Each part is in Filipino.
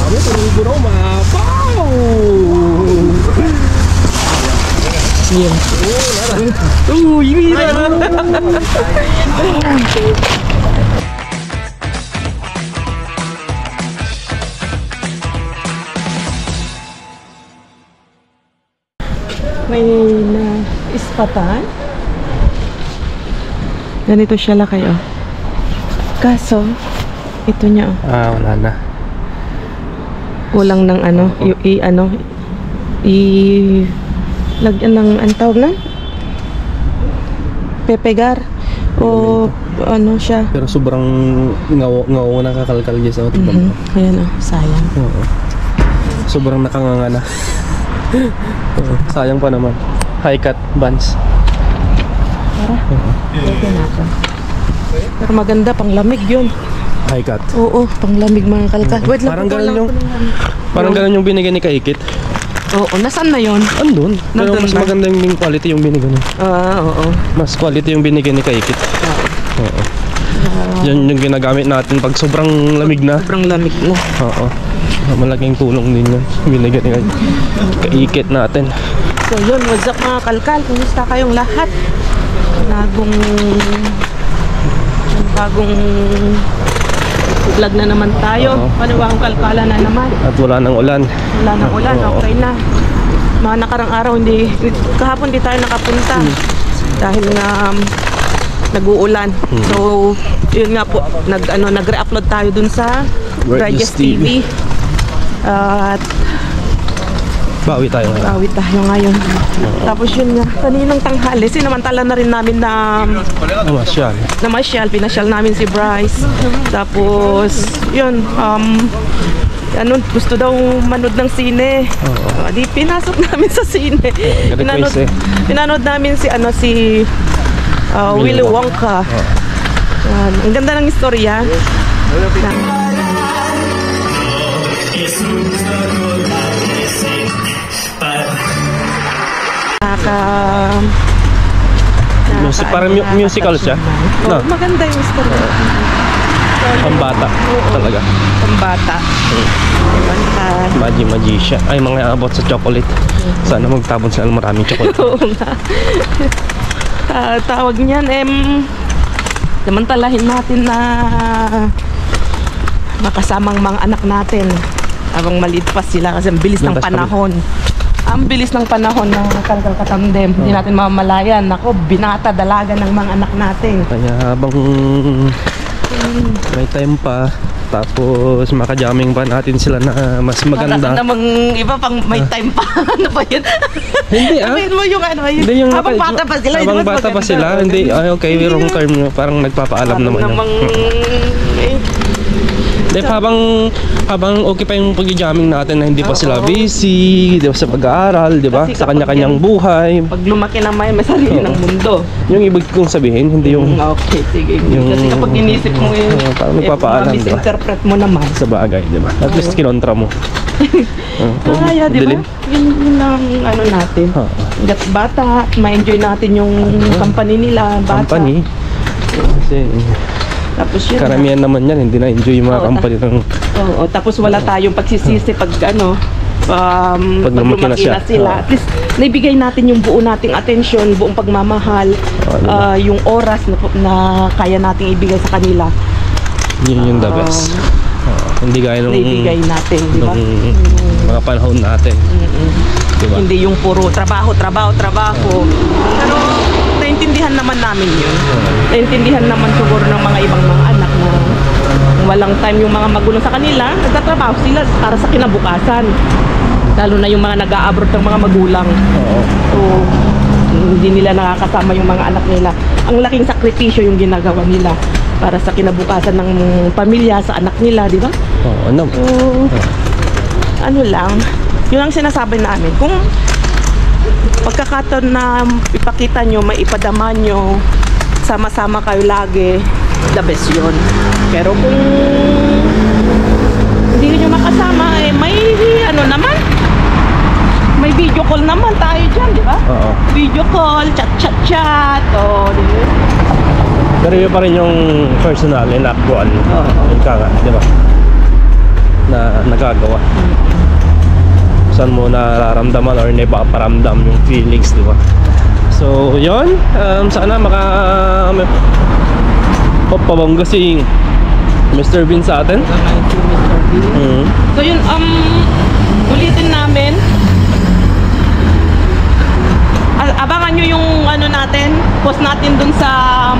Grabe, puro mapaw. Yan. Ini na. May ispatan. Ganito siya laki, oh. Kaso, ito niya, oh. Ah, wala na. Kulang ng ano, lagyan ng, ang tawag na? Pepegar. O, ano siya. Pero sobrang ngaw na kakalkal niya sa ating bangka. Ayan, oh, sayang. Oo. Sobrang nakanganga na. Sayang pa naman. High cut buns. Tara, lagyan natin. Pero maganda, pang lamig yun. High cut. Oo, pang lamig mga kalkal. Wait lang, Parang ganun yung binigay ni Kaikit. Oo, nasaan na yun? Andun. Pero Nandun mas ba? maganda yung quality yung binigay niya. Oo. Mas quality yung binigay ni Kaikit. Oo. Yan yung ginagamit natin pag sobrang lamig na. Sobrang lamig na. Oo. Malaking tulong din yun. Binigay ni Kaikit natin. So yun, what's up mga kalkal? Kumusta kayong lahat? Bagong vlog na naman tayo. Panibagong kalkala na naman. At wala nang ulan. Wala nang ulan, okay na. Mga nakarang araw, kahapon di tayo nakapunta. Dahil nga nag-uulan. So, yun nga po, nag-re-upload tayo dun sa Regis TV. At bawi tayo ngayon. Tapos yun nga, kaninang tanghali, sinamantala na rin namin na pinasyal namin si Bryce. Tapos, yun, gusto daw manood ng sine. Di pinasok namin sa sine. Pinanood namin si Willy Wonka. Ang ganda ng istorya. Parang musical siya. No? Maganda yung story. Pambata talaga. Pambata. Magician. Ay, mga abot sa chocolate. Sana magtabon sila maraming chocolate. Oo nga. Tawag niyan, samantalahin natin na makasamang mga anak natin habang maliit pa sila kasi ang bilis ng panahon. Ang bilis ng panahon ng kalkal katandem. Hindi natin mamalayan. Ako, binata, dalaga ng mga anak natin. Kaya habang may time pa, tapos makajamming pa natin sila na mas maganda. Para namang iba pang may time pa. Ano ba yun? Hindi Sabihin mo yung ano yun. Habang bata pa sila. Habang bata pa sila. Hindi, okay, wrong term. Parang nagpapaalam naman yun. Dahil habang okay pa yung pag-jamming natin na hindi pa sila busy, di ba, sa pag-aaral, di ba? Sa kanya-kanyang buhay. Pag lumaki na may sarili ng mundo. Yung ibig kong sabihin, hindi yung... Okay, sige. Kasi kapag inisip mo yun, parang nagpapaalam, di ba? Misinterpret mo naman. Sa bagay, di ba? At least kinontra mo. Kaya, di ba? Yun ang ano natin. Hanggat bata, ma-enjoy natin yung company nila. Company? Kasi... Tapos yun, karamihan naman yan, hindi na-enjoy yung mga company ng... Oo, tapos wala tayong pagsisisi pag pag lumaki na sila. At least naibigay natin yung buo nating atensyon, buong pagmamahal, yung oras na kaya nating ibigay sa kanila. Yun yung the best. Hindi gaya nung... naibigay natin, di ba? Mga panahon natin. Diba? Hindi yung puro trabaho. Pero naintindihan naman namin yun. Naintindihan naman siguro ng mga ibang mga anak na walang time yung mga magulang sa kanila, nagtatrabaho sila para sa kinabukasan. Lalo na yung mga nag-a-abroad ng mga magulang. So, hindi nila nakakasama yung mga anak nila. Ang laking sakripisyo yung ginagawa nila para sa kinabukasan ng pamilya, sa anak nila, di ba? Ano lang, yun ang sinasabi namin. Kung pagkakataon na ipakita nyo, maipadama nyo, sama-sama kayo lagi, the best yun. Pero kung hindi nyo makasama, may may video call naman tayo dyan, di ba? Video call, chat. Pero yun pa rin yung personal and actual. Yung kanga, di ba? na nagagawa. Saan mo nararamdaman or naipaparamdam yung feelings, di ba? So, yun. Sana papabongga si Mr. Bean sa atin. So yun, ulitin namin. Abangan nyo yung ano natin, post natin dun sa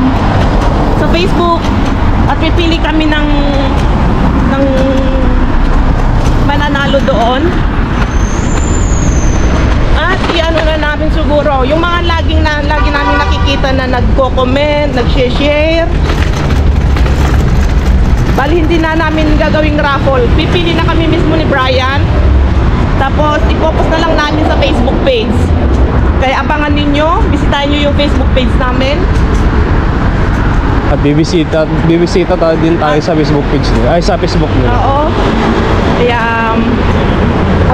Facebook. At pipili kami ng mananalo doon. At i-ano na namin siguro yung mga lagi namin nakikita na nagko-comment, nag-share. Bali hindi na namin gagawing raffle. Pipili na kami mismo ni Brian. Tapos ipopost na lang namin sa Facebook page. Kaya abangan ninyo, bisitahin nyo yung Facebook page namin. At bibisita din tayo sa Facebook page nila. Ay, sa Facebook nila. Oo. Kaya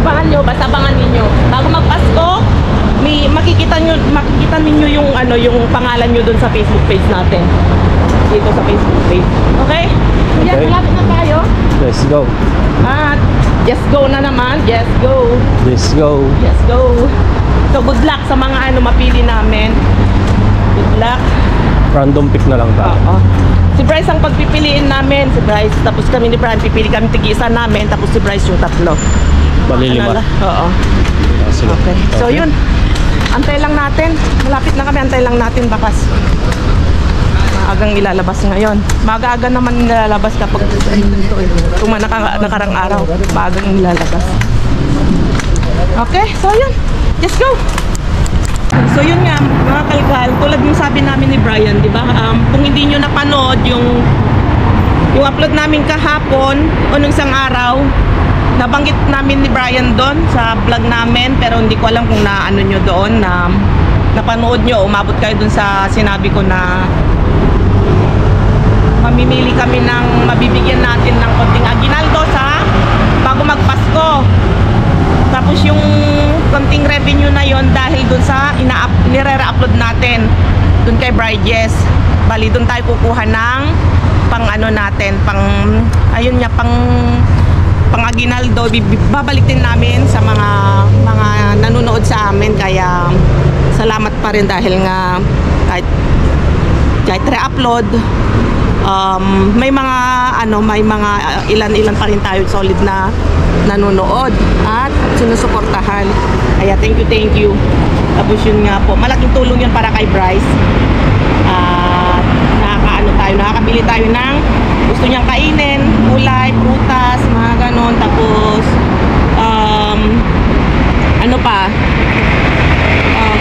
abangan nyo, basta abangan ninyo. Bago magpasko, makikita ninyo yung yung pangalan nyo dun sa Facebook page natin. Dito sa Facebook page. Okay? Yan, malapit na tayo. Let's go. At just go na naman. Just go. Let's go. Just go. So good luck sa mga mapili namin. Good luck. Random pick na lang tayo. Oo. Si Bryce ang pagpipiliin namin. Si Bryce, tapos kami ni Brian, pipili kami tig-isa namin. Tapos si Bryce yung tatlo. Bali 5. Oo. Sige. Okay. So yun. Antay lang natin. Malapit na kami. Antay lang natin bakas. Maagang ilalabas ngayon. Maaga naman ilalabas kapag kung nakarang araw. Maagang ilalabas. Okay. So yun. Just go. So yun nga, mga kalkal, tulad ng sabi namin ni Brian, di ba? Kung hindi nyo napanood yung upload namin kahapon o nung isang araw, nabanggit namin ni Brian doon sa vlog namin, pero hindi ko alam kung naano nyo doon, na napanood nyo, umabot kayo doon sa sinabi ko na mamimili kami ng mabibigyan natin ng konting aginaldo sa bago magpasko. Tapos yung konting revenue na yon dahil dun sa nire-upload natin dun kay Bridges. Bali dun tayo kukuha ng pang natin, ayun nga, pang aginaldo. Babalik din namin sa mga nanonood sa amin. Kaya salamat pa rin dahil nga kahit re-upload, may mga ilan pa rin tayo solid na nanonood at sinusuportahan. Kaya thank you. Tapos yun nga po, malaking tulong yun para kay Bryce. Nakakabili tayo ng gusto niyang kainin, gulay, prutas, mga ganon. Tapos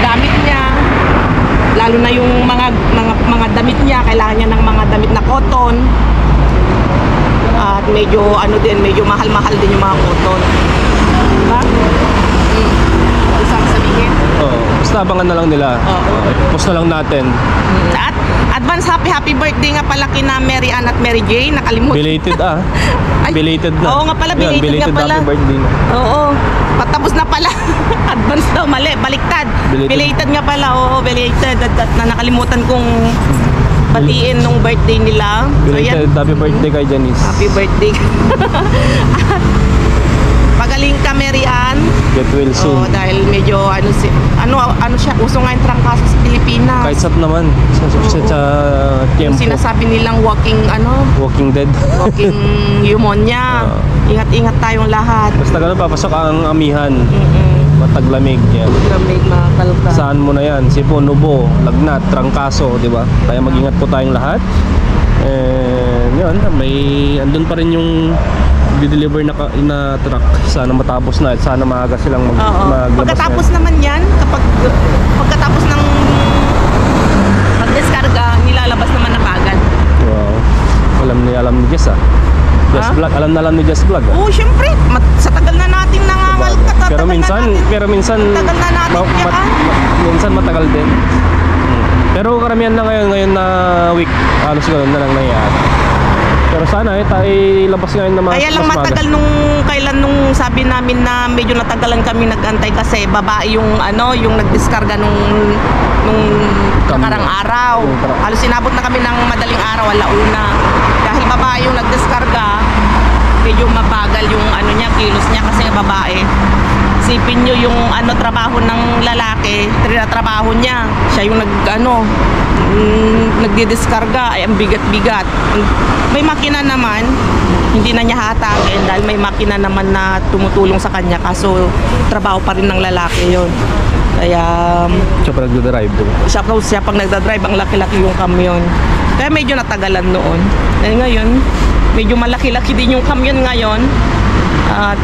gamit niya, lalo na yung mga damit niya, kailangan niya ng mga damit na cotton. At medyo mahal-mahal din yung mga cotton. Diba? Gusto kang sabihin? Oo. Basta abangan na lang nila. Post na lang natin. At advance happy birthday nga pala kina Mary Ann at Mary Jane. Nakalimutan. Belated Ay, belated na. Oo nga pala, belated nga pala. Happy birthday na. Oo. Patapos na pala. Advance daw, mali. Baliktad. Belated nga pala. Oo, belated. At nakalimutan kong batiin nung birthday nila. So, yan. Happy birthday kay Janice. Happy birthday. Pagaling ka, Mary Ann. Get well soon. Oo, dahil medyo siya, uso nga yung trangkaso sa Pilipinas. Kahit sap naman sa Yung tiempo. sinasabi nilang walking Walking dead. walking pneumonia. Ingat-ingat tayong lahat. Basta ganun, papasok ang amihan. Mataglamig yan. Lamig, mga kalka. Saan mo na yan? Sipon, Nubo, Lagnat, Trangkaso, di ba? Kaya mag-ingat po tayong lahat. And yun, andun pa rin yung di-deliver na truck. Sana matapos na at sana maaga silang maglabas. Pagkatapos naman yan, pagkatapos ng pag-descarga, nilalabas naman na kagad. Wow. Alam ni Jess Vlog, alam ni Jess Vlog. Oo, syempre. Sa tagal na natin nangangalkat. Pero minsan tagal na natin minsan matagal din. Pero karamihan na ngayon na week, halos ganoon na lang nangyayari. Pero sana tayo labas ngayon na kaya lang matagal nung sabi namin na medyo natagalan kami nag-antay kasi babae yung nagdiskarga nung nakarang araw. Halos sinabot na kami ng madaling araw, alauna. Dahil babae yung nagdiskarga, medyo mabagal yung ano niya, kilos niya kasi babae. Sipin nyo yung ano trabaho ng lalaki, trabaho niya. Siya yung nagdidiskarga, ay ang bigat-bigat. May makina naman, hindi na niya hatagin dahil may makina naman na tumutulong sa kanya, kaso trabaho pa rin ng lalaki yon. Kaya Siya pa nagdadrive, diba? siya pang nagdadrive, ang laki-laki yung kamyon. Kaya medyo natagalan noon. Eh ngayon, medyo malaki-laki din yung kamyon ngayon. At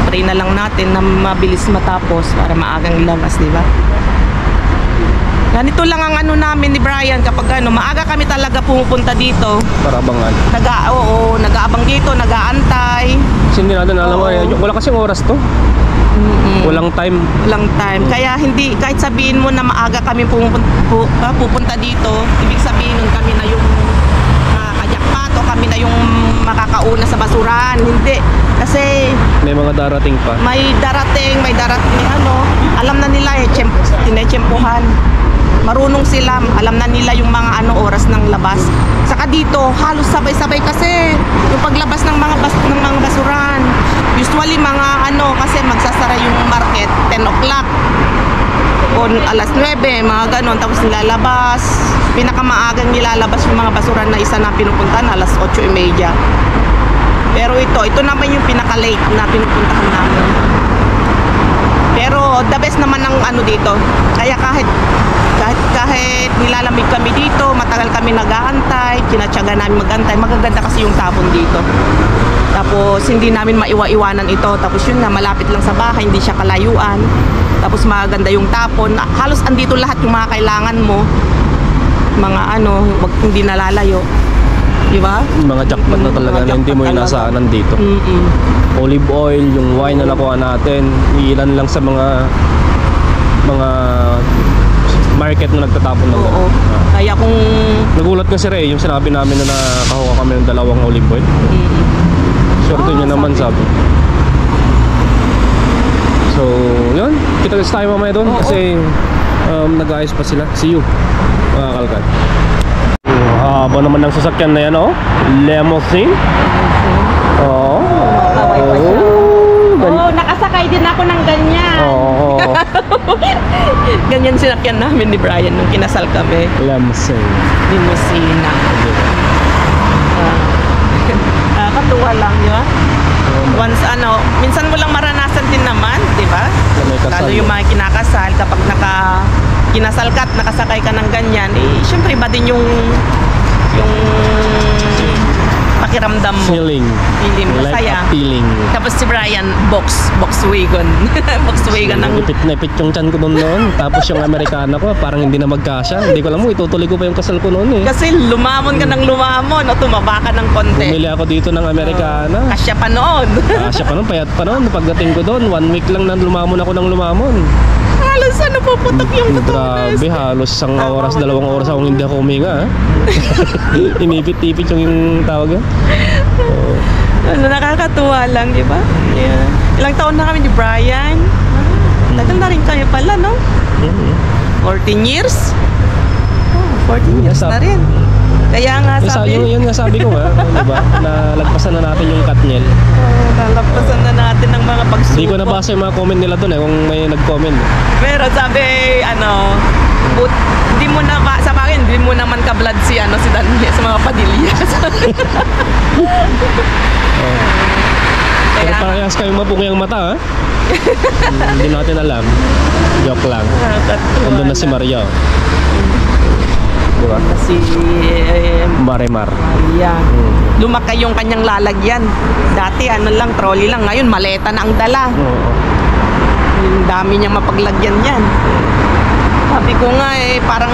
pray na lang natin na mabilis matapos para maagang ilabas, di ba? Ganito lang ang ano namin ni Brian kapag maaga kami talaga pumupunta dito. Para abangan. Nag-aabang dito, nag-aantay. Kasi hindi natin alam wala kasing oras to. Walang time. Walang time. Kaya hindi, kahit sabihin mo na maaga kami pupunta dito, ibig sabihin nun kami na yung kajakpat o kami na yung makakauna sa basurahan. Hindi. Kasi May mga darating pa. may darating alam na nila tinetsempuhan. Marunong sila, alam na nila yung mga oras ng labas. Saka dito, halos sabay-sabay kasi yung paglabas ng mga basurahan. Usually kasi magsasara yung market 10 o'clock o alas 9, mga ganon, tapos nilalabas. Pinakamaagang nilalabas yung mga basurahan na isa na pinupuntahan, alas 8:30. Pero ito naman yung pinaka-late na pinupuntahan namin. Pero the best naman ng dito. Kaya kahit nilalamig kami dito, matagal kami nag-aantay, kinatsaga namin mag-antay, magaganda kasi yung tapon dito. Tapos hindi namin maiwa-iwanan ito. Tapos yun na, malapit lang sa bahay, hindi siya kalayuan. Tapos maganda yung tapon. Halos andito lahat yung mga kailangan mo. Mga hindi nalalayo. Diba? Mga jackpot na talaga na hindi mo inasaanan dito. Olive oil, yung wine na nakuha natin, ilan lang sa mga market na nagtatapon ng Oo. Kaya kung nagulat nga si Ray, yung sinabi namin na nakakuha kami ng 2 olive oil. Swerte niya naman, sabi. So, yun. Kita-kits tayo mamaya doon kasi nag-aayos pa sila. See you, mga kalkan. Haba naman ng sasakyan na yan, limousine. nakasakay din ako ng ganyan. Ganyan sinakyan namin ni Brian nung kinasal kami. Limousine. Limousine. Nakakatuwa lang, di ba? Once minsan mo lang maranasan din naman, di ba? Lalo yung mga kinakasal, kapag kinasal ka at nakasakay ka ng ganyan, syempre iba din yung pakiramdam mo. Feeling. Masaya. Like feeling. Tapos si Brian, Volkswagen. Volkswagen ng... Ipit yung chan ko noon. Tapos yung Amerikana ko, parang hindi na magkasya. Hindi ko alam itutuloy ko pa yung kasal ko noon . Kasi lumamon ka ng lumamon o tumaba ka ng konti. Bumili ako dito ng Amerikana. Kasya pa noon. Kasya pa noon, payat pa noon. Pagdating ko doon, 1 week lang na lumamon ako ng lumamon. Halos puputok yung Grabe, halos isang oras, 2 oras akong hindi ako huminga. Inipit-ipit yung tawag yan. Nakakatuwa lang, di ba? Yeah. Ilang taon na kami ni Brian. Tagal na rin kayo pala, no? 14 years? 14 years na rin. Kaya nga sabi... Yun nga sabi ko diba? Na lagpasan na natin yung Katniel. Nalagpasan na natin ng mga pagsubok. Hindi ko nabasa yung mga comment nila doon kung may nag-comment. Pero sabi, hindi mo na, sa akin, hindi mo naman ka-blood si Daniel sa mga Padillas. Pero parehas kayong mapukiyang mata, hindi natin alam. Joke lang. Nandun na si Maria. Diba? Si Marimar. Maria. Lumaki yung kanyang lalagyan. Dati trolley lang. Ngayon maleta na ang dala. Yung dami niyang mapaglagyan yan. Sabi ko nga parang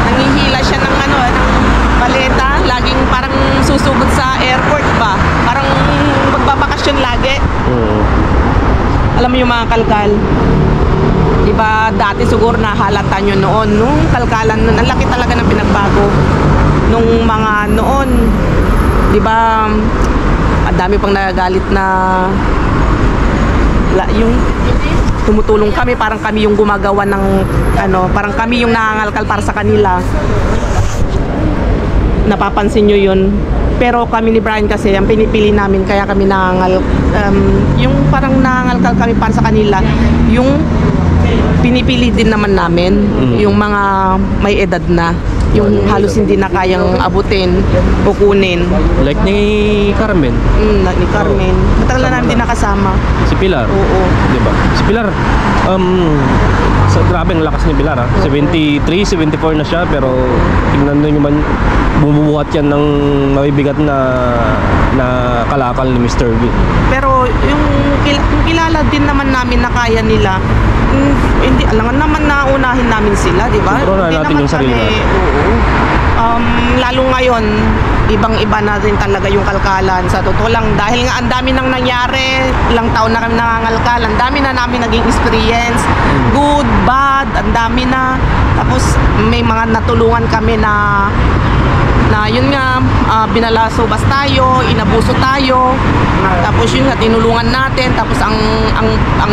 nangihila siya ng ng maleta. Laging parang susugod sa airport ba. Parang magbabakasyon lagi. Alam mo yung mga kalkal, diba dati siguro nahalata nyo noon, nung kalkalan nun, ang laki talaga ng pinagbago nung mga noon, diba ang dami pang nagagalit na yung tumutulong kami, parang kami yung gumagawa ng parang kami yung nangangalkal para sa kanila. Napapansin nyo yun Pero kami ni Brian kasi, ang pinipili namin, kaya kami yung parang nangangalkal kami para sa kanila, yung pinipili din naman namin, yung mga may edad na, yung halos hindi na kayang abutin o kunin. Like ni Carmen. Ni Carmen. Matagal na namin din nakasama. Si Pilar. Oo. Diba? Si Pilar, grabe ang lakas ni Pilar, ha? 73, 74 na siya, pero tingnan nyo man, bumubuhat yan ng mabibigat na kalakal ni Mr. V. Pero yung kilala din naman namin na kaya nila, hindi, alangan naman na unahin namin sila, di ba? Pero na natin yung sarili natin. Oo. Lalo ngayon, ibang-iba na rin talaga yung kalkalan. Sa totoo lang, dahil nga ang dami nang nangyari, ilang taon na kami nangangalkal, ang dami na namin naging experience, good, bad, ang dami na. Tapos may mga natulungan kami na yun nga, binalasobas tayo, inabuso tayo, tapos yun nga, tinulungan natin, tapos ang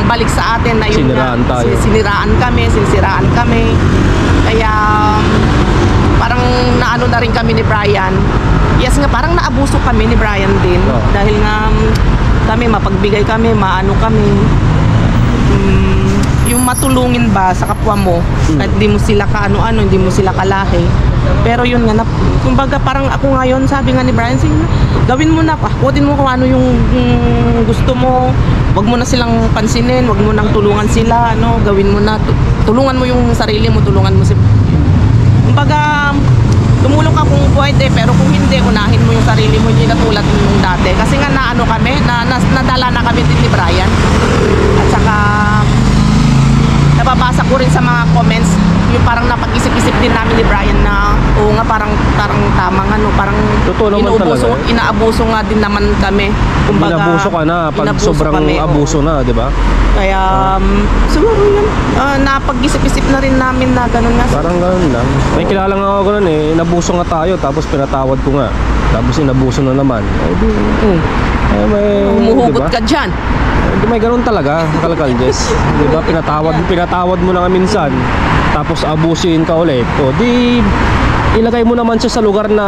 balik sa atin na yun Siniraan nga, tayo. sinisiraan kami. Kaya parang naano na rin kami ni Brian. Yes nga, parang naabuso kami ni Brian din. Dahil nga kami, mapagbigay kami, maano kami. Yung matulungin ba sa kapwa mo, kahit hindi mo sila kaano-ano, hindi mo sila kalahi. Pero yun nga, kumbaga parang ako ngayon, sabi nga ni Brian, sige, gawin mo na, kunin mo kung ano yung gusto mo. Wag mo na silang pansinin, wag mo nang tulungan sila, gawin mo na, tulungan mo yung sarili mo, tulungan mo si... Kumbaga, tumulong ka kung pwede, pero kung hindi, unahin mo yung sarili mo, hindi katulad nung dati. Kasi nga naano kami, nadala na kami din ni Brian. At saka, nababasa ko rin sa mga comments, yung parang napag-isip-isip din namin ni Brian na, oo nga, parang tama nga, parang inaabuso nga din naman kami. Kumbaga, inabuso ka na pag sobrang kami, abuso na, di ba? Kaya, siguro yun, napag-isip-isip na rin namin na gano'n nga. Parang gano'n lang. May kilala nga ako gano'n eh, inabuso nga tayo, tapos pinatawad ko nga. Tapos inabuso na naman. Humuhugot ka dyan. May ganun talaga, kalkal, Jess. Di ba, pinatawad mo na nga minsan, tapos abusin ka ulit. O di, ilagay mo naman siya sa lugar na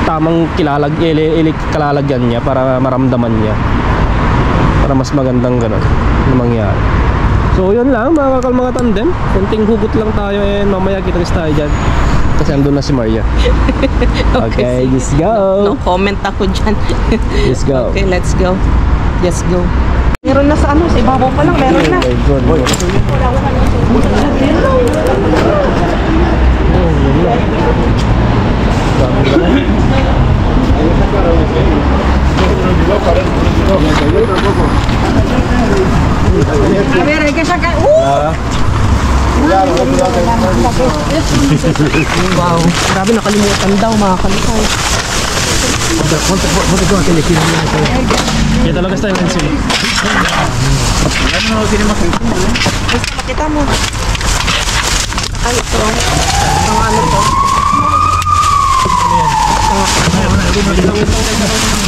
tamang kalalagyan niya para maramdaman niya. Para mas magandang ganun na mangyari. So yun lang mga kakal, mga tandem. Konting hugot lang tayo and mamaya kita-kits tayo dyan. Kasi andun na si Maria. Okay, let's go. No comment ako dyan. Let's go. Okay, let's go. Let's go. Meron na sa sa ibabaw pa lang, meron na. A ver, hay que sacar. Wow, grabe, nakalimutan daw mga kalakal. Kaya talaga tayo ng sila. Basta makita mo. Ay, ito. Ang ano to?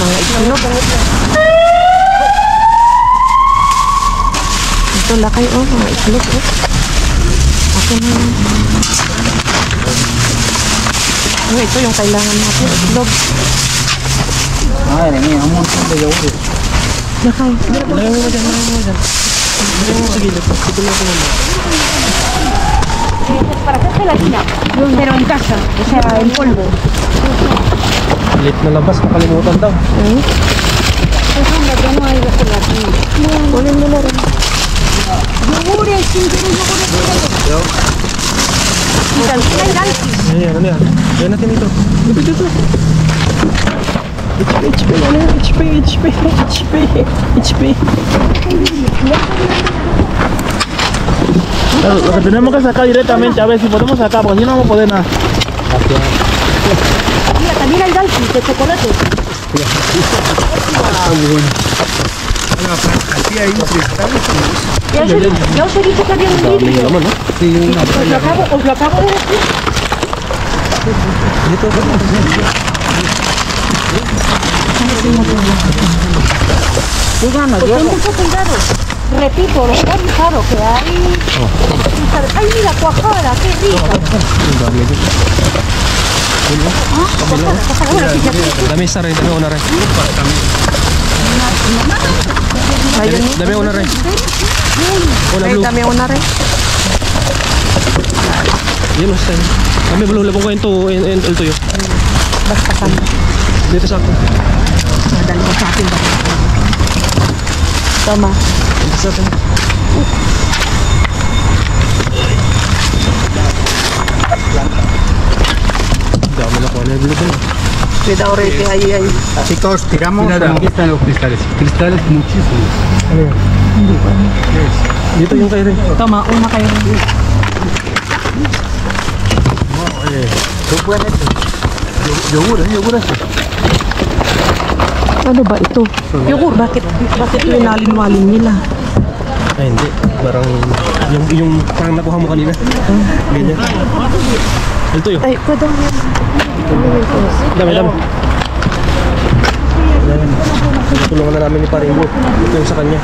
Mga itlog. Ito lakay, mga itlog. Ako na. Ito yung kailangan natin, itlog. Ay, ini ang montón de yogur. Lakay. Lagay mo dyan. Sige, sige lang naman. ¿Para qué gelatina? Pero en casa, o sea, en polvo. Late na labas, nakalimutan daw. Es una que no hay de gelatina. Kunin mo na rin. Yogures, sin querer yogures. Ayan, ano yan? Ayan natin ito. Ito. HP. Lo que tenemos que sacar directamente, a ver si podemos sacar, porque si no vamos a poder nada. Mira, también hay dalsis de chocolate. Yo os he dicho que había un vidrio. Os lo acabo de decir. Díganos, ten mucho cuidado. Repito, lo más caro que hay. Ay, mira, cuajada, qué rica. Dami isa rin, dami una rin. Ayun. Dami una rin. Una Ay, blue. dami una rin. Yun, basta yun. Dami blue, labong ko yung tuyo. Basta kami. Dito sa ako. Madali mo sa akin ba? Tama. Dito sa akin. Dami na ko, level doon. Pwede already, ay. Chicos, tiramos. Aquí están los cristales. Cristales muchísimos. Dito yung kayo rin. Tama, una kayo. Yogur ese. Ano ba ito? Yogur, bakit linalin-walin nila? Ay, hindi. Parang yung parang nakuha mo kanina. Ganyan. Ito yun. Ay, pwede mo yan. Dami. Tulungan na namin ni Paringo. Ito yung sa kanya.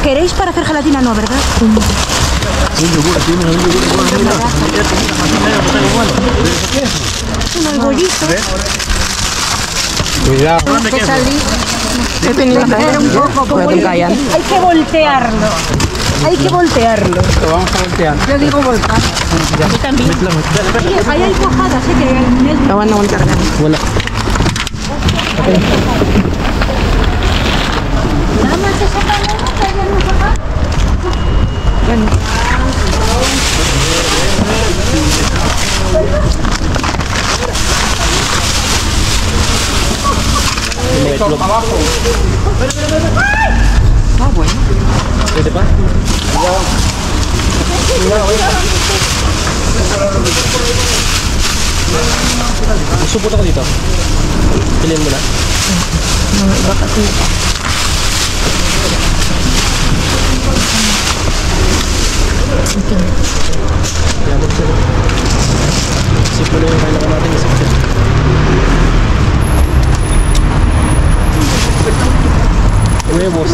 ¿Queréis para hacer gelatina? No, ¿verdad? No, el bollito. Cuidado. Que salí. Ito yung nila un poco como Pwede kayan. Hay que voltearlo. Hay que voltearlo. Lo vamos a voltear. Yo digo volcar. Oye, ahí hay cuajadas, ¿eh? Que hay Tawan naman karga. Wala. nada más se sacan uno, que hay uno acá. Yan. Yung mga itlog. Ah, bueno. Pwede pa? Supot ako dito. Piliin mo na. Iba kasi. Kaya mo sila. Isip mo na yung kailangan natin isip dyan. Huevos.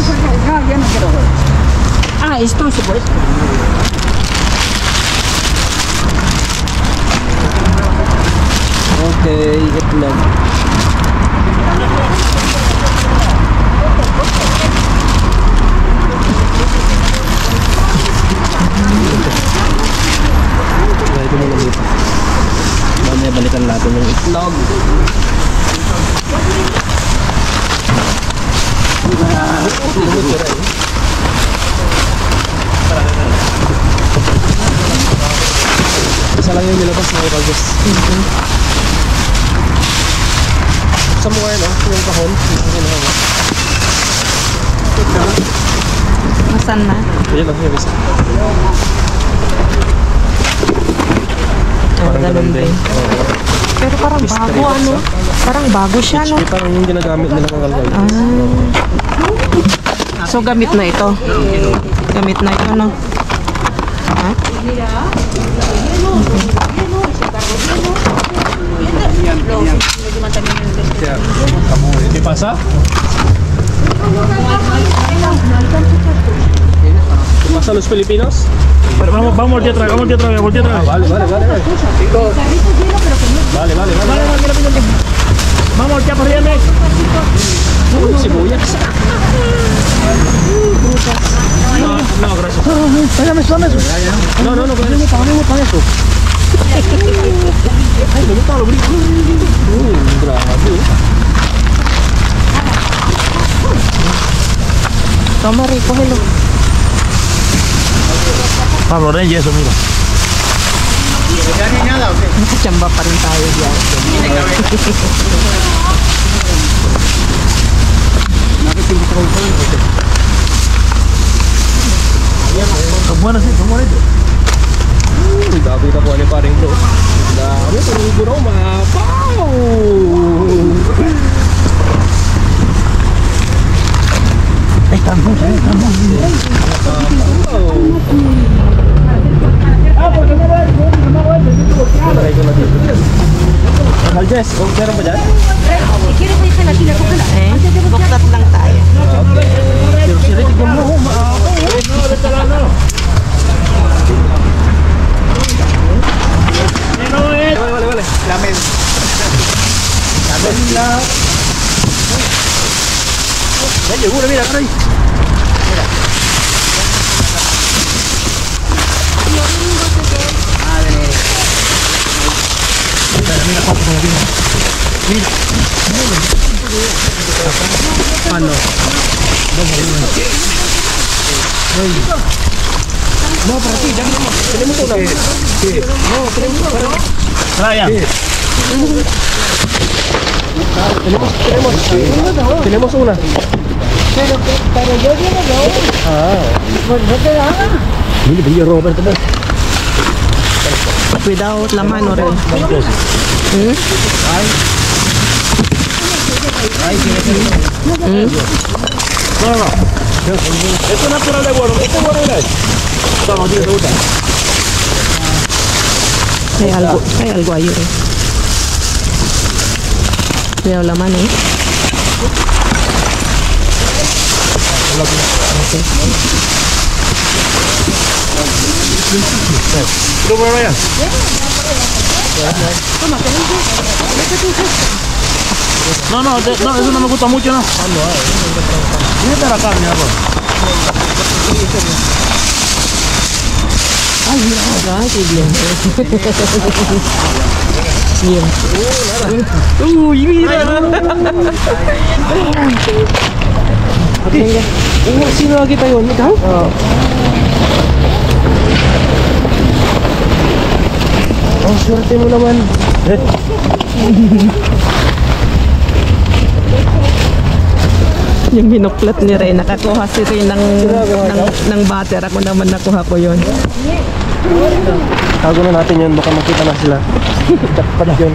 Ah, esto se puede. Okay, itlog. Lagay ko muna dito. Mamaya balikan natin yung itlog. Isa lang yung nilabas na ikalbos. Sa mga yun, yung kahon. Masan na? Ayan lang yung isa. Parang ganun din. Pero parang bago ano? Parang bago siya no? HP parang yung ginagamit nila kang kalkal. So gamit na ito. Gamit na ito no? Ha? ¿Qué pasa? ¿Qué pasa a los filipinos? Pero vamos voltea atrás, voltea atrás. Vale. Vale. Vamos voltea para arriba, Uy, sibuyas. No, gracias. Dame eso. No, gracias. Para eso. Ay, me gusta lo brillo. Grabe. Tama Rico, hello. Pablo Reyes, eso, mira. Nakachamba pa rin tayo diyan. Son buenas, sí, son bonitos. Dami na po ni paring bro. Dami, turugo raw, mapaw! Estamos. Try ko na dito. Aljes, kung meron ba dyan? Si quieres hay gelatina, cógela. Buklat lang tayo. Pero sila, tignan mo, maapaw. Vale. Dame Tenemos una. Pero yo viene de hoy. Pues no te da. Without laman o rin. Esto es natural de bueno. Este bueno es. Vamos, tío, te gusta. Hay algo ahí rin. Without laman eh. ¿Tú por allá? No, no, eso no me gusta mucho, ¿no? Mira la carne, amor. Ay, mira, ay, qué bien. Bien. Uy, mira. Sino lagi tayo? Ikaw? Oh, swerte mo naman. Yung binuklat ni Ray, nakakuha si Ray ng butter. Ako naman nakuha ko yun. Tago na natin yun, baka makita na sila. Dapat yun.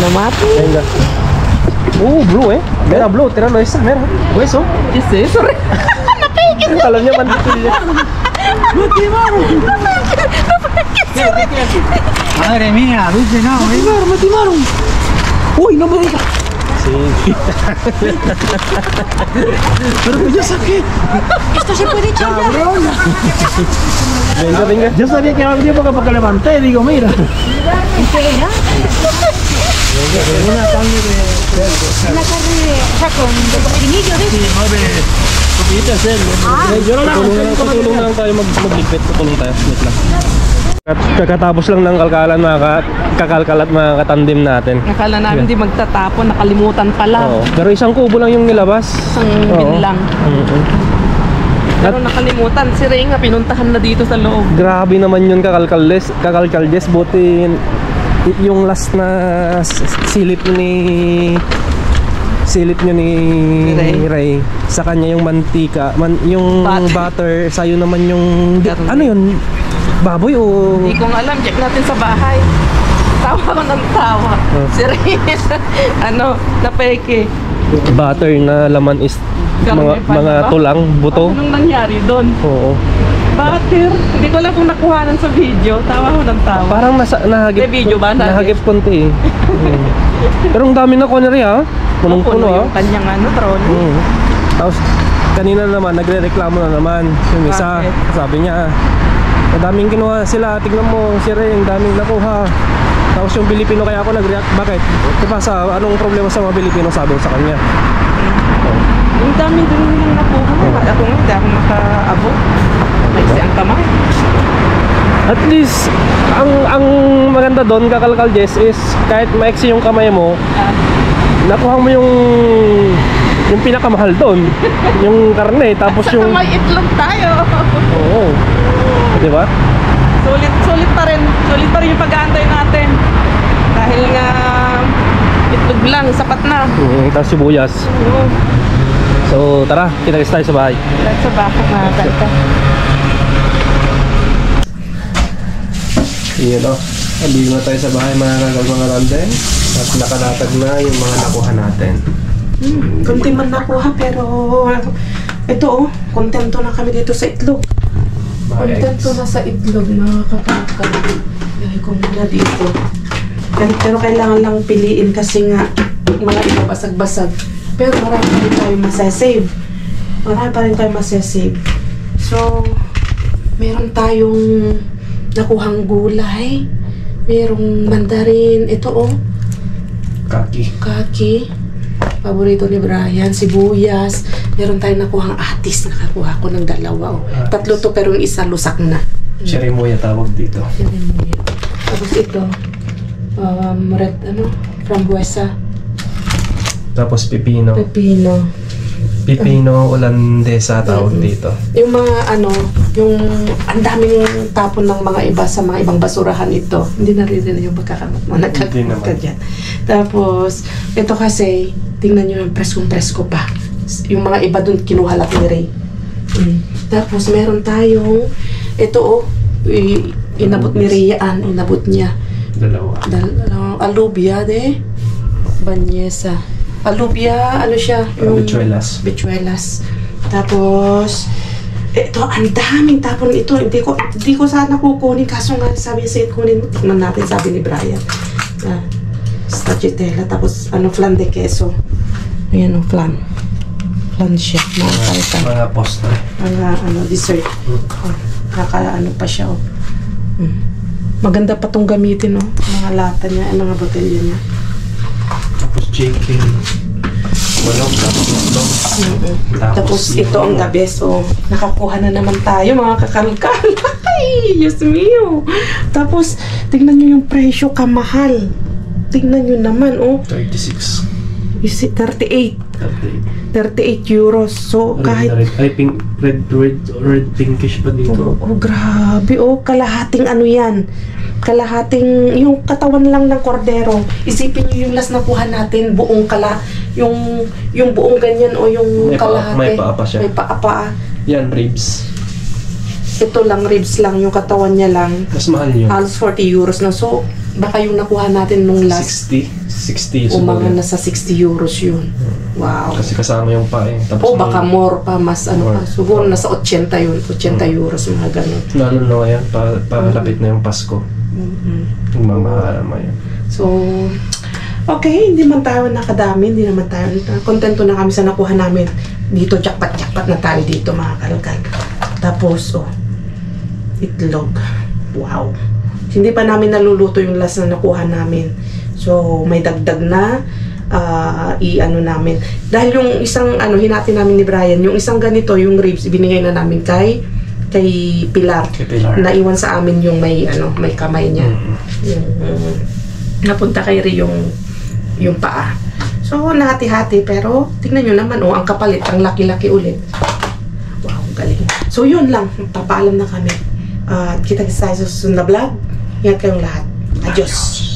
Namati. Venga. Blue eh. Mira, blue. Tiralo esa, mira. Hueso. ¿Qué es eso, Ray? Alam niya, manditil niya. Madre mía, dulce no. Me timaron. Uy, no me digas. Sí. Pero pues yo saqué. Esto se puede echar ya. Venga, venga. Yo sabía que iba a venir porque levanté, digo, mira. Una carne de o sea, con cochinillo de Yo na lang. Tutulong na lang tayo magligpit. Tutulong tayo. Wait lang. Kakatapos lang ng kalkalan mga kakalkal at mga katandim natin. Akala namin di magtatapon, nakalimutan pala. Oo. Pero isang kubo lang yung nilabas. Isang bin lang. Pero nakalimutan, si Ray nga pinuntahan na dito sa loob. Grabe naman yun kakalkaldes. Buti yung last na silip ni Ray. Sa kanya yung mantika, yung butter, sa'yo naman yung ano yun? Baboy o Hindi ko nga alam, check natin sa bahay. Tawa ko ng tawa. Si Ray, napeke. butter na laman is mga tulang, buto. Anong nangyari doon? Oo. Butter. Hindi ko alam kung nakuhanan sa video. Tawa ko ng tawa. Parang nahagip. May video ba? Nahagip konti eh. Pero ang dami na ko na rin ha. Punong-puno ha. Yung kanyang trono. Tapos kanina naman nagre-reklamo na naman yung isa. Bakit? Sabi niya, madaming kinuha sila. Tignan mo si Ray, ang daming nakuha. Tapos yung Pilipino kaya ako nag-react. Bakit? Diba anong problema sa mga Pilipino, sabi ko sa kanya. Yung dami din nilang nakuha. Ako nga, hindi ako makaabot. Naiksi ang kamay. At least, ang maganda doon, kakalkal Jess, is kahit maiksi yung kamay mo, nakuha mo yung pinakamahal doon. Yung karne, tapos Saka yung... may itlog tayo. Oo. Diba? Sulit pa rin. Sulit pa rin yung pag-aantay natin. Dahil nga, itlog lang, sapat na. Tapos sibuyas. Oo. So, tara, kita-kits tayo sa bahay. Lahat sa bakit mga kanta. Yun o. Nandito na tayo sa bahay mga kakalkalande. At nakalatag na yung mga nakuha natin. Kunti man nakuha pero ito kontento na kami dito sa itlog. Kontento na sa itlog mga kakakal. Dahil ko muna dito. Pero kailangan lang piliin kasi nga mga iba basag-basag. Pero marami pa rin tayo masasave. So, meron tayong nakuhang gulay. Merong mandarin. Ito kaki. Paborito ni Brian, sibuyas. Meron tayong nakuhang atis. Nakakuha ko ng 2. Oh. 3 to pero yung isa lusak na. Cherimoya tawag dito. Tapos ito, red, frambuesa. Tapos pipino. Pipino Olandesa tawag dito. Yung mga yung ang daming tapon ng mga iba sa mga ibang basurahan ito. Hindi na rin yung pagkakamat mo. Nagkagat dyan. Tapos, ito kasi, tingnan nyo yung preskong-presko pa. Yung mga iba dun, kinuha lang ni Ray. Tapos, meron tayong, ito inabot ni Rian, inabot niya. 2 alubia banyesa. Alubia, siya? Yung bichuelas. Tapos, ito, ang daming tapon ito. Hindi ko sana kukunin. Kaso nga, sabi niya, kunin natin, sabi ni Brian. Stracciatella. Tapos, flan de queso. Ayan, flan. Flan siya. Mga postre. Mga, dessert. Pa siya, Maganda pa tong gamitin, mga lata niya, mga botelya niya. Tapos chicken. Tapos ito ang the best. Nakakuha na naman tayo, mga kakalkal. Ay, Diyos mio. Tapos, tingnan nyo yung presyo, kamahal. Tingnan nyo naman, 36. You see, 38 euros. So, kahit... Red pinkish pa dito. Grabe, kalahating yan. Kalahating, yung katawan lang ng kordero. Isipin nyo yung last nakuha natin, buong yung buong ganyan yung kalahati. May paapa siya. May paapa. Yan, ribs. Ito lang, ribs lang, yung katawan niya lang. Mas mahal yun. Halos 40 euros na. So, baka yung nakuha natin nung last... 60 mga nasa 60 euros yun. Wow. Kasi kasama yung pa Tapos baka more pa, mas pa. Siguro nasa 80 yun. 80 euros, mga ganun. Lalo yan, palapit na yung Pasko. Yung mamahala mo yan. So, okay, hindi man tayo nakadami, hindi naman tayo, kontento na kami sa nakuha namin dito, jackpot na tayo dito, mga kalkal. Tapos, itlog. Wow. Hindi pa namin naluluto yung last na nakuha namin. So, may dagdag na namin. Dahil yung isang, hinati namin ni Brian, yung isang ganito, yung ribs, binigay na namin kay Pilar. Naiwan sa amin yung may kamay niya. Napunta kay Ri yung paa. So, nahati-hati, pero tingnan nyo naman, ang kapalit, ang laki-laki ulit. Wow, galing. So, yun lang. Papaalam na kami. Kita-kita tayo sa susunod na vlog. Ingat kayong lahat. Adios.